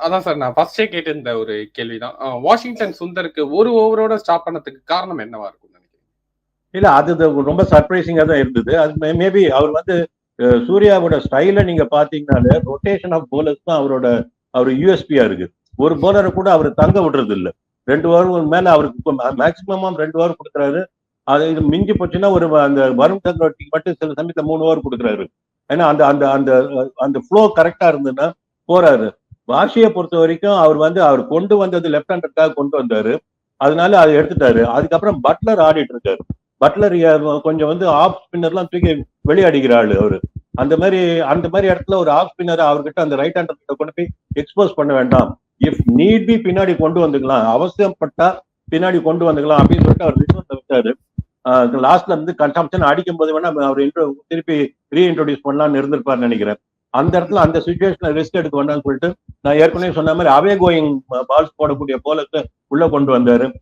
அதான் சார் நான் ஃபர்ஸ்டே கேட்டிருந்த ஒரு கேள்விதான். வாஷிங்டன் சுந்தருக்கு ஒரு ஓவரோட ஸ்டாப் பண்ணதுக்கு காரணம் என்னவா இருக்கும் நினைக்கிறீங்க? இல்ல அது ரொம்ப சர்ப்ரைசிங்கா தான் இருந்தது. அது மேபி அவர் வந்து சூர்யாவோட ஸ்டைல நீங்க பாத்தீங்கன்னாலே ரொட்டேஷன் ஆஃப் போலர்ஸ் தான் அவர் யூஎஸ்பியா இருக்கு. ஒரு போலரை கூட அவர் தங்க விடுறது இல்ல. 2 ஓவர் மேல அவருக்கு மேக்சிமம் 2 ஓவர் கொடுக்குறாரு. அது இது மிஞ்சி போச்சுன்னா அந்த வருண் சக்கரவர்த்திக்கு மட்டும் சில சமயத்துல 3 ஓவர் கொடுக்குறாரு. ஏன்னா அந்த அந்த அந்த அந்த ஃப்ளோ கரெக்டா இருந்ததுன்னா போறாரு. வாஷியை பொறுத்த வரைக்கும் அவர் கொண்டு வந்தது லெப்ட் ஹேண்டருக்காக கொண்டு வந்தாரு. அதனால அதை எடுத்துட்டாரு. அதுக்கப்புறம் பட்லர் ஆடிட்டு இருக்காரு. பட்லர் கொஞ்சம் வந்து ஆஃப் ஸ்பின்னர்லாம் தூக்கி வெளியடிக்கிறாள் அவரு. அந்த மாதிரி இடத்துல ஒரு ஆஃப் ஸ்பின்னர் அவர்கிட்ட அந்த ரைட் ஹேண்டர் கிட்ட கொண்டு போய் எக்ஸ்போஸ் பண்ண வேண்டாம். இஃப் நீட் பி பின்னாடி கொண்டு வந்துக்கலாம், அவசியப்பட்டா பின்னாடி கொண்டு வந்துக்கலாம் அப்படின்னு சொல்லிட்டு அவர் ரிசர்வ்ல வச்சாரு. லாஸ்ட்ல இருந்து கன்சம்ஷன் அடிக்கும் போது வேணா அவர் திருப்பி ரீஇன்ட்ரோடியூஸ் பண்ணலாம்னு இருந்திருப்பாருன்னு நினைக்கிறேன். அந்த இடத்துல அந்த சுச்சுவேஷன்ல ரிஸ்க் எடுக்க வேண்டாம்னு சொல்லிட்டு நான் ஏற்கனவே சொன்ன மாதிரி அவே கோயிங் பால்ஸ் போடக்கூடிய போலத்தை உள்ள கொண்டு வந்தாரு.